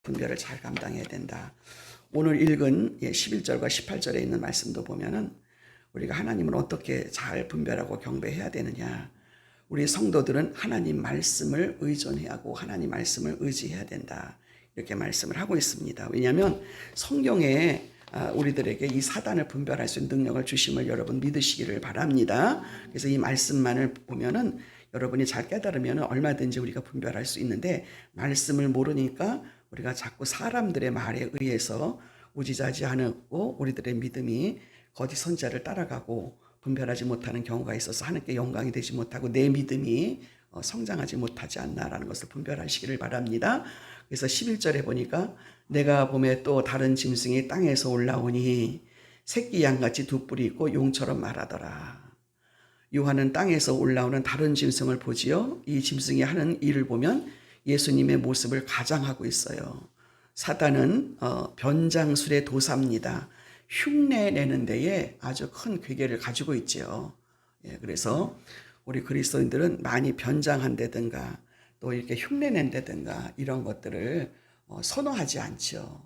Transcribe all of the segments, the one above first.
분별을 잘 감당해야 된다. 오늘 읽은 11절과 18절에 있는 말씀도 보면은 우리가 하나님을 어떻게 잘 분별하고 경배해야 되느냐. 우리 성도들은 하나님 말씀을 의존해야 하고 하나님 말씀을 의지해야 된다. 이렇게 말씀을 하고 있습니다. 왜냐하면 성경에 우리들에게 이 사단을 분별할 수 있는 능력을 주심을 여러분 믿으시기를 바랍니다. 그래서 이 말씀만을 보면은 여러분이 잘 깨달으면 얼마든지 우리가 분별할 수 있는데, 말씀을 모르니까 우리가 자꾸 사람들의 말에 의해서 우지자지하고 우리들의 믿음이 거짓 선지자를 따라가고 분별하지 못하는 경우가 있어서 하나님께 영광이 되지 못하고 내 믿음이 성장하지 못하지 않나라는 것을 분별하시기를 바랍니다. 그래서 11절에 보니까 내가 봄에 또 다른 짐승이 땅에서 올라오니 새끼 양같이 두 뿔이 있고 용처럼 말하더라. 요한은 땅에서 올라오는 다른 짐승을 보지요. 이 짐승이 하는 일을 보면 예수님의 모습을 가장하고 있어요. 사단은 변장술의 도사입니다. 흉내내는 데에 아주 큰 괴계를 가지고 있죠. 그래서 우리 그리스도인들은 많이 변장한다든가 또 이렇게 흉내낸다든가 이런 것들을 선호하지 않죠.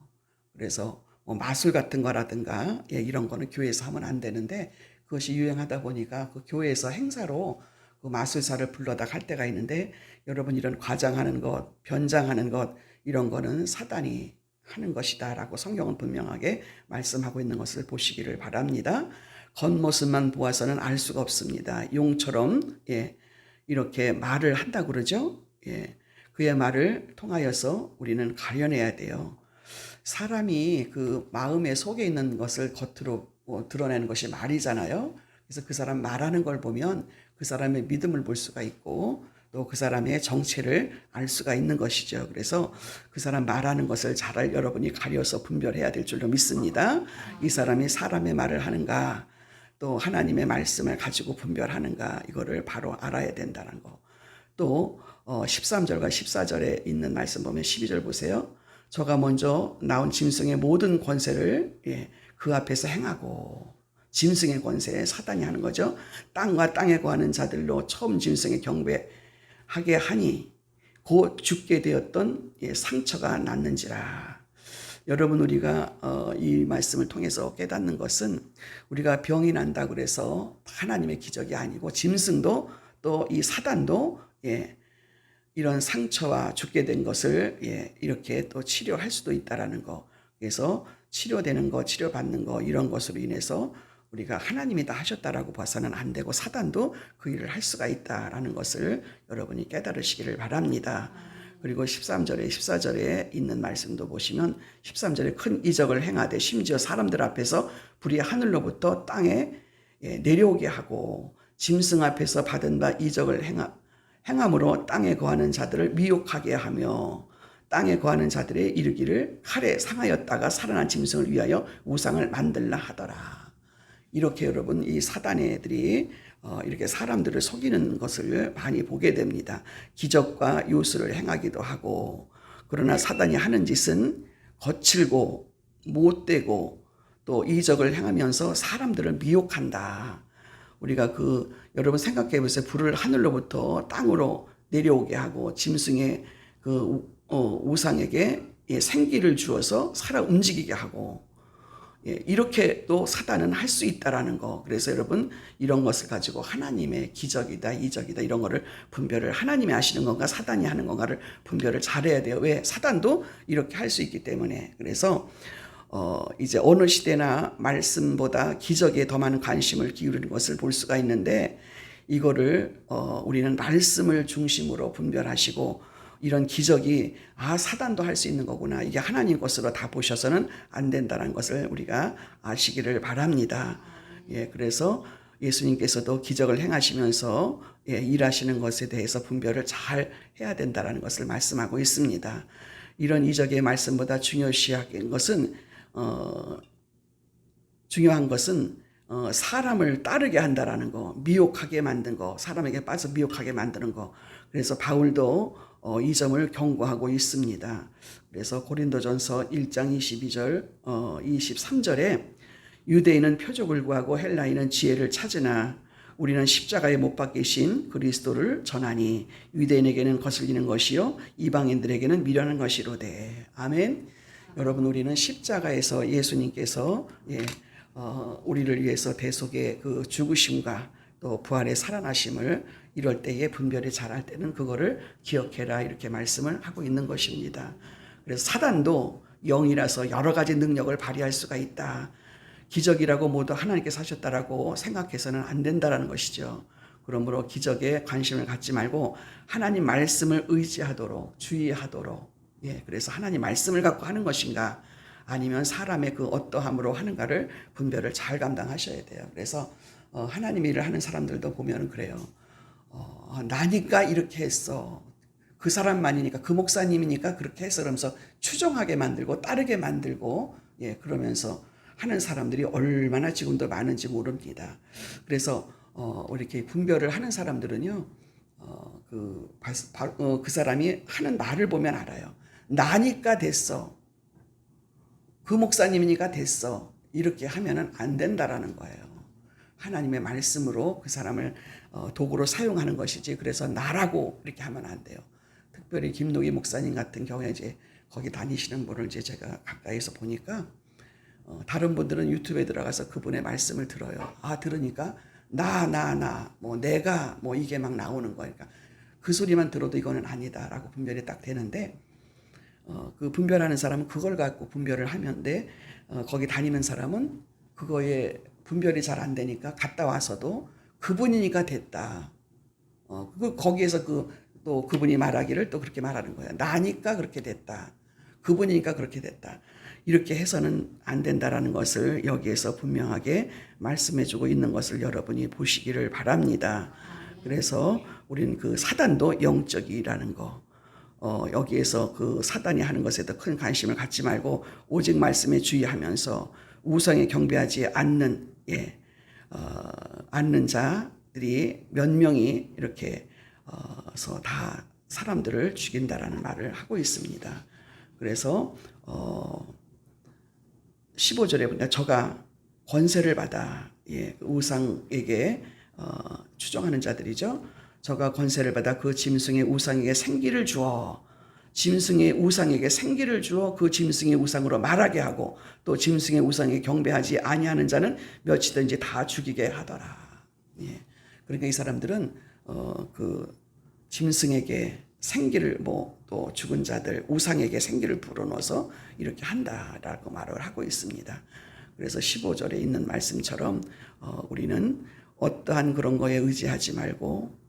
그래서 마술 같은 거라든가 이런 거는 교회에서 하면 안 되는데, 그것이 유행하다 보니까 그 교회에서 행사로 그 마술사를 불러다 갈 때가 있는데, 여러분 이런 과장하는 것, 변장하는 것 이런 거는 사단이 하는 것이다 라고 성경은 분명하게 말씀하고 있는 것을 보시기를 바랍니다. 겉모습만 보아서는 알 수가 없습니다. 용처럼 이렇게 말을 한다고 그러죠. 그의 말을 통하여서 우리는 가려내야 돼요. 사람이 그 마음의 속에 있는 것을 겉으로 드러내는 것이 말이잖아요. 그래서 그 사람 말하는 걸 보면 그 사람의 믿음을 볼 수가 있고 또 그 사람의 정체를 알 수가 있는 것이죠. 그래서 그 사람 말하는 것을 잘 여러분이 가려서 분별해야 될 줄로 믿습니다. 이 사람이 사람의 말을 하는가 또 하나님의 말씀을 가지고 분별하는가, 이거를 바로 알아야 된다는 거. 또 13절과 14절에 있는 말씀 보면 12절 보세요. 저가 먼저 나온 짐승의 모든 권세를 그 앞에서 행하고, 짐승의 권세, 사단이 하는 거죠. 땅과 땅에 거하는 자들로 처음 짐승의 경배하게 하니 곧 죽게 되었던 상처가 났는지라. 여러분 우리가 이 말씀을 통해서 깨닫는 것은 우리가 병이 난다고 그래서 하나님의 기적이 아니고 짐승도 또 이 사단도 이런 상처와 죽게 된 것을 이렇게 또 치료할 수도 있다라는 거. 그래서 치료되는 거, 치료받는 거 이런 것으로 인해서 우리가 하나님이 다 하셨다라고 봐서는 안 되고 사단도 그 일을 할 수가 있다라는 것을 여러분이 깨달으시기를 바랍니다. 그리고 13절에 14절에 있는 말씀도 보시면 13절에 큰 이적을 행하되 심지어 사람들 앞에서 불이 하늘로부터 땅에 내려오게 하고 짐승 앞에서 받은 바 이적을 행함으로 땅에 거하는 자들을 미혹하게 하며 땅에 거하는 자들의 이르기를 칼에 상하였다가 살아난 짐승을 위하여 우상을 만들라 하더라. 이렇게 여러분 이 사단의 애들이 이렇게 사람들을 속이는 것을 많이 보게 됩니다. 기적과 요술을 행하기도 하고, 그러나 사단이 하는 짓은 거칠고 못되고 또 이적을 행하면서 사람들을 미혹한다. 우리가 여러분 생각해 보세요. 불을 하늘로부터 땅으로 내려오게 하고 짐승의 우상에게 생기를 주어서 살아 움직이게 하고, 이렇게 또 사단은 할 수 있다라는 거. 그래서 여러분 이런 것을 가지고 하나님의 기적이다 이적이다 이런 거를 분별을, 하나님이 하시는 건가 사단이 하는 건가를 분별을 잘해야 돼요. 왜? 사단도 이렇게 할 수 있기 때문에. 그래서 이제 어느 시대나 말씀보다 기적에 더 많은 관심을 기울이는 것을 볼 수가 있는데, 이거를 우리는 말씀을 중심으로 분별하시고, 이런 기적이 사단도 할 수 있는 거구나, 이게 하나님 것으로 다 보셔서는 안 된다는 것을 우리가 아시기를 바랍니다. 그래서 예수님께서도 기적을 행하시면서 일하시는 것에 대해서 분별을 잘 해야 된다는 것을 말씀하고 있습니다. 이런 이적의 말씀보다 중요한 것은 사람을 따르게 한다라는 거, 미혹하게 만든 거, 사람에게 빠져 미혹하게 만드는 거. 그래서 바울도 이 점을 경고하고 있습니다. 그래서 고린도전서 1장 22절 23절에 유대인은 표적을 구하고 헬라인은 지혜를 찾으나 우리는 십자가에 못 박히신 그리스도를 전하니 유대인에게는 거슬리는 것이요 이방인들에게는 미련한 것이로되. 아멘. 여러분, 우리는 십자가에서 예수님께서 우리를 위해서 대속의 그 죽으심과 또 부활의 살아나심을 이럴 때에 분별이 잘할 때는 그거를 기억해라, 이렇게 말씀을 하고 있는 것입니다. 그래서 사단도 영이라서 여러 가지 능력을 발휘할 수가 있다. 기적이라고 모두 하나님께서 하셨다라고 생각해서는 안 된다라는 것이죠. 그러므로 기적에 관심을 갖지 말고 하나님 말씀을 의지하도록 주의하도록. 그래서 하나님 말씀을 갖고 하는 것인가 아니면 사람의 그 어떠함으로 하는가를 분별을 잘 감당하셔야 돼요. 그래서 하나님 일을 하는 사람들도 보면 그래요. 나니까 이렇게 했어. 그 사람만이니까, 그 목사님이니까 그렇게 했어. 그러면서 추종하게 만들고 따르게 만들고 그러면서 하는 사람들이 얼마나 지금도 많은지 모릅니다. 그래서 이렇게 분별을 하는 사람들은요, 그 사람이 하는 말을 보면 알아요. 나니까 됐어. 그 목사님이니까 됐어. 이렇게 하면은 안 된다라는 거예요. 하나님의 말씀으로 그 사람을 도구로 사용하는 것이지, 그래서 나라고 이렇게 하면 안 돼요. 특별히 김노기 목사님 같은 경우에 이제 거기 다니시는 분을 이제 제가 가까이서 보니까 다른 분들은 유튜브에 들어가서 그분의 말씀을 들어요. 들으니까 뭐 내가 뭐 이게 막 나오는 거니까 그 소리만 들어도 이거는 아니다라고 분별이 딱 되는데, 그 분별하는 사람은 그걸 갖고 분별을 하면 돼. 거기 다니는 사람은 그거에 분별이 잘 안 되니까 갔다 와서도 그분이니까 됐다. 거기에서 또 그분이 말하기를 또 그렇게 말하는 거야. 나니까 그렇게 됐다. 그분이니까 그렇게 됐다. 이렇게 해서는 안 된다라는 것을 여기에서 분명하게 말씀해주고 있는 것을 여러분이 보시기를 바랍니다. 그래서 우리는 그 사단도 영적이라는 거, 여기에서 그 사단이 하는 것에도 큰 관심을 갖지 말고 오직 말씀에 주의하면서 우상에 경배하지 않는 않는 자들이 몇 명이 이렇게 다 사람들을 죽인다라는 말을 하고 있습니다. 그래서 15절에 보니까 저가 권세를 받아, 우상에게 추종하는 자들이죠. 저가 권세를 받아 그 짐승의 우상에게 생기를 주어, 짐승의 우상에게 생기를 주어 그 짐승의 우상으로 말하게 하고 또 짐승의 우상에 경배하지 아니하는 자는 몇이든지 다 죽이게 하더라. 그러니까 이 사람들은 그 짐승에게 생기를, 또 죽은 자들 우상에게 생기를 불어넣어서 이렇게 한다라고 말을 하고 있습니다. 그래서 15절에 있는 말씀처럼 우리는 어떠한 그런 거에 의지하지 말고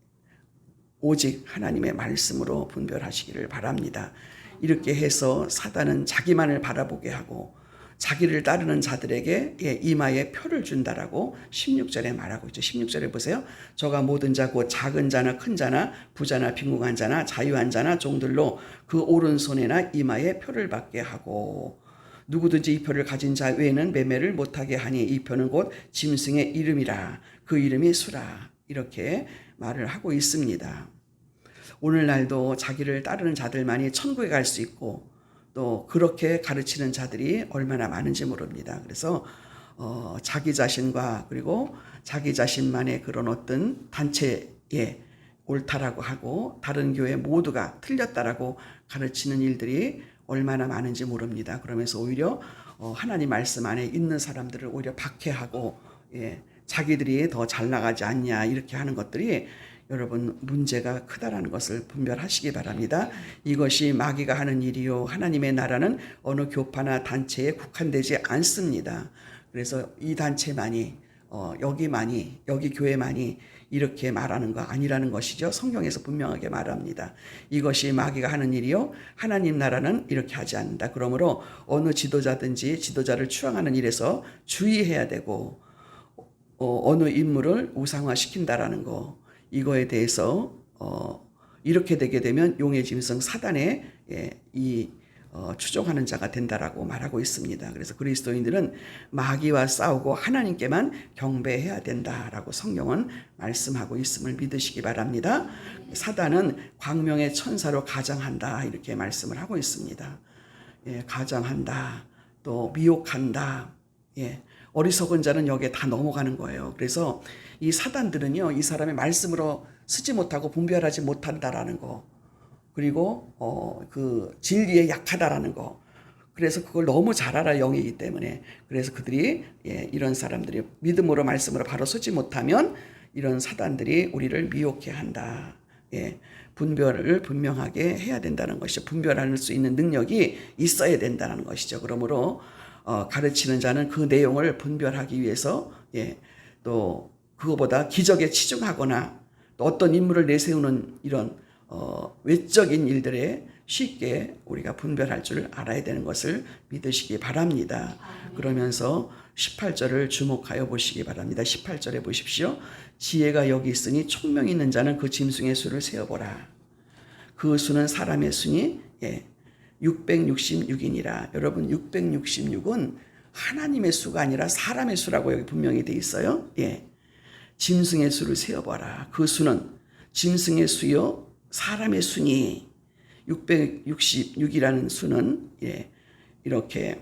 오직 하나님의 말씀으로 분별하시기를 바랍니다. 이렇게 해서 사단은 자기만을 바라보게 하고 자기를 따르는 자들에게 이마에 표를 준다라고 16절에 말하고 있죠. 16절에 보세요. 저가 모든 자 곧 작은 자나 큰 자나 부자나 빈궁한 자나 자유한 자나 종들로 그 오른손에나 이마에 표를 받게 하고 누구든지 이 표를 가진 자 외에는 매매를 못하게 하니 이 표는 곧 짐승의 이름이라 그 이름이 수라. 이렇게 말을 하고 있습니다. 오늘날도 자기를 따르는 자들만이 천국에 갈 수 있고 또 그렇게 가르치는 자들이 얼마나 많은지 모릅니다. 그래서 자기 자신과 그리고 자기 자신만의 그런 어떤 단체에 옳다라고 하고 다른 교회 모두가 틀렸다라고 가르치는 일들이 얼마나 많은지 모릅니다. 그러면서 오히려 하나님 말씀 안에 있는 사람들을 오히려 박해하고 자기들이 더 잘 나가지 않냐 이렇게 하는 것들이 여러분 문제가 크다라는 것을 분별하시기 바랍니다. 이것이 마귀가 하는 일이요 하나님의 나라는 어느 교파나 단체에 국한되지 않습니다. 그래서 이 단체만이 여기만이 여기 교회만이 이렇게 말하는 거 아니라는 것이죠. 성경에서 분명하게 말합니다. 이것이 마귀가 하는 일이요 하나님 나라는 이렇게 하지 않는다. 그러므로 어느 지도자든지 지도자를 추앙하는 일에서 주의해야 되고 어느 인물을 우상화시킨다라는 거, 이거에 대해서 이렇게 되게 되면 용의 짐승 사단의 추종하는 자가 된다라고 말하고 있습니다. 그래서 그리스도인들은 마귀와 싸우고 하나님께만 경배해야 된다라고 성경은 말씀하고 있음을 믿으시기 바랍니다. 사단은 광명의 천사로 가장한다 이렇게 말씀을 하고 있습니다. 가장한다, 또 미혹한다. 어리석은 자는 여기에 다 넘어가는 거예요. 그래서 이 사단들은요, 이 사람의 말씀으로 쓰지 못하고 분별하지 못한다라는 거, 그리고 그 진리에 약하다라는 거. 그래서 그걸 너무 잘 알아, 영이기 때문에. 그래서 그들이 이런 사람들이 믿음으로 말씀으로 바로 서지 못하면 이런 사단들이 우리를 미혹해 한다. 분별을 분명하게 해야 된다는 것이죠. 분별할 수 있는 능력이 있어야 된다는 것이죠. 그러므로 가르치는 자는 그 내용을 분별하기 위해서 또 그거보다 기적에 치중하거나 또 어떤 인물을 내세우는 이런 외적인 일들에 쉽게 우리가 분별할 줄 알아야 되는 것을 믿으시기 바랍니다. 그러면서 18절을 주목하여 보시기 바랍니다. 18절에 보십시오. 지혜가 여기 있으니 총명 있는 자는 그 짐승의 수를 세어보라. 그 수는 사람의 수니 666이니라. 여러분 666은 하나님의 수가 아니라 사람의 수라고 여기 분명히 돼 있어요. 짐승의 수를 세어봐라. 그 수는 짐승의 수요 사람의 수니 666이라는 수는 이렇게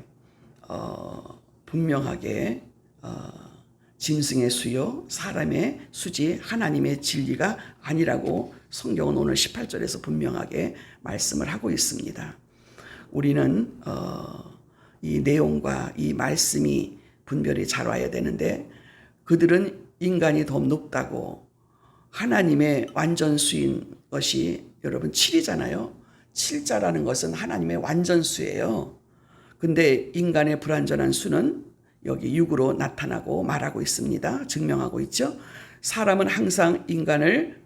분명하게 짐승의 수요 사람의 수지 하나님의 진리가 아니라고 성경은 오늘 18절에서 분명하게 말씀을 하고 있습니다. 우리는 이 내용과 이 말씀이 분별이 잘 와야 되는데 그들은 인간이 더 높다고 하나님의 완전수인 것이 여러분 7이잖아요. 7자라는 것은 하나님의 완전수예요. 근데 인간의 불완전한 수는 여기 6으로 나타나고 말하고 있습니다. 증명하고 있죠. 사람은 항상 인간을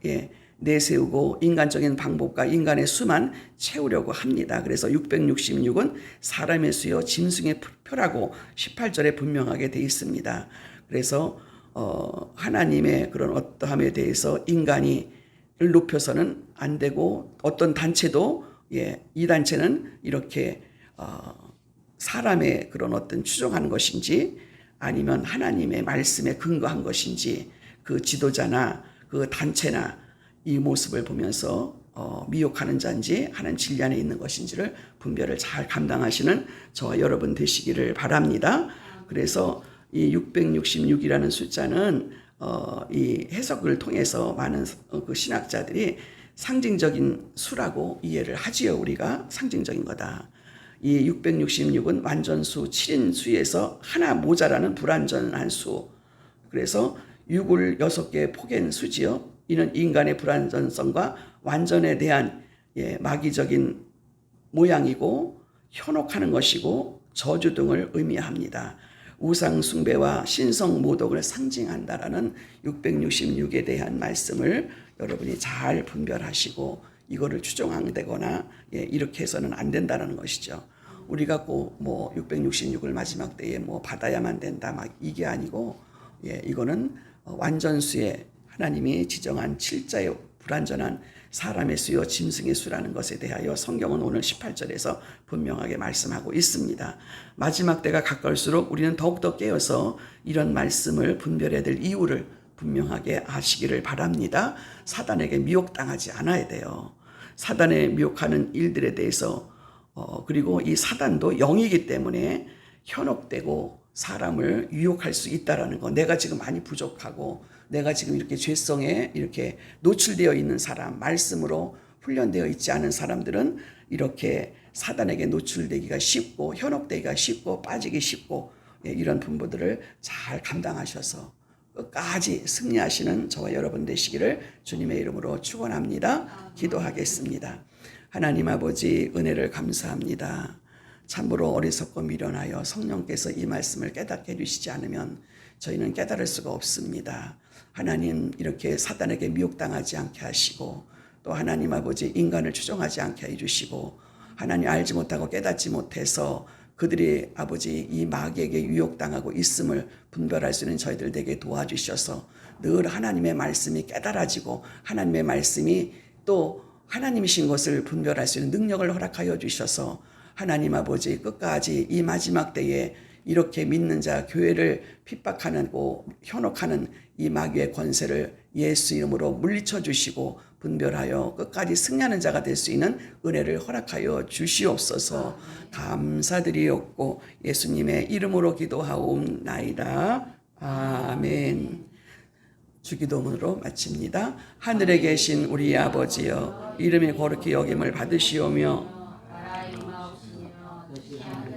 내세우고 인간적인 방법과 인간의 수만 채우려고 합니다. 그래서 666은 사람의 수요 짐승의 표라고 18절에 분명하게 되어 있습니다. 그래서 하나님의 그런 어떠함에 대해서 인간이 높여서는 안 되고 어떤 단체도 이 단체는 이렇게 사람의 그런 어떤 추종하는 것인지 아니면 하나님의 말씀에 근거한 것인지 그 지도자나 그 단체나 이 모습을 보면서 미혹하는 자인지 하는 진리 안에 있는 것인지를 분별을 잘 감당하시는 저와 여러분 되시기를 바랍니다. 그래서 이 666이라는 숫자는 이 해석을 통해서 많은 그 신학자들이 상징적인 수라고 이해를 하지요. 우리가 상징적인 거다. 이 666은 완전수 7인 수에서 하나 모자라는 불완전한 수. 그래서 6을 6개 포갠 수지요. 이는 인간의 불완전성과 완전에 대한 마귀적인 모양이고 현혹하는 것이고 저주 등을 의미합니다. 우상 숭배와 신성 모독을 상징한다라는 666에 대한 말씀을 여러분이 잘 분별하시고 이거를 추종하거나 이렇게 해서는 안 된다는 것이죠. 우리가 꼭 뭐 666을 마지막 때에 뭐 받아야만 된다 막 이게 아니고 이거는 완전수의 하나님이 지정한 7자의 불완전한 사람의 수요 짐승의 수라는 것에 대하여 성경은 오늘 18절에서 분명하게 말씀하고 있습니다. 마지막 때가 가까울수록 우리는 더욱더 깨어서 이런 말씀을 분별해야 될 이유를 분명하게 아시기를 바랍니다. 사단에게 미혹당하지 않아야 돼요. 사단에 미혹하는 일들에 대해서 그리고 이 사단도 영이기 때문에 현혹되고 사람을 유혹할 수 있다라는 거. 내가 지금 많이 부족하고 내가 지금 이렇게 죄성에 이렇게 노출되어 있는 사람, 말씀으로 훈련되어 있지 않은 사람들은 이렇게 사단에게 노출되기가 쉽고 현혹되기가 쉽고 빠지기 쉽고 이런 분부들을 잘 감당하셔서 끝까지 승리하시는 저와 여러분 되시기를 주님의 이름으로 축원합니다. 기도하겠습니다. 하나님 아버지 은혜를 감사합니다. 참으로 어리석고 미련하여 성령께서 이 말씀을 깨닫게 해주시지 않으면 저희는 깨달을 수가 없습니다. 하나님 이렇게 사단에게 미혹당하지 않게 하시고 또 하나님 아버지 인간을 추종하지 않게 해주시고 하나님 알지 못하고 깨닫지 못해서 그들이 아버지 이 마귀에게 유혹당하고 있음을 분별할 수 있는 저희들 되게 도와주셔서 늘 하나님의 말씀이 깨달아지고 하나님의 말씀이 또 하나님이신 것을 분별할 수 있는 능력을 허락하여 주셔서 하나님 아버지 끝까지 이 마지막 때에 이렇게 믿는 자 교회를 핍박하고 현혹하는 이 마귀의 권세를 예수 이름으로 물리쳐 주시고 분별하여 끝까지 승리하는 자가 될 수 있는 은혜를 허락하여 주시옵소서. 감사드리옵고 예수님의 이름으로 기도하옵나이다. 아멘. 주기도문으로 마칩니다. 하늘에 계신 우리 아버지여, 이름이 거룩히 여김을 받으시오며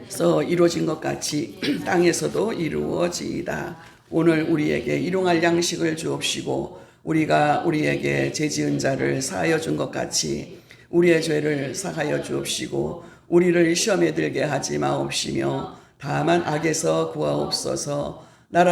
서 이루어진 것 같이 땅에서도 이루어지이다. 오늘 우리에게 일용할 양식을 주옵시고 우리가 우리에게 죄지은 자를 사하여 준 것 같이 우리의 죄를 사하여 주옵시고 우리를 시험에 들게 하지 마옵시며 다만 악에서 구하옵소서.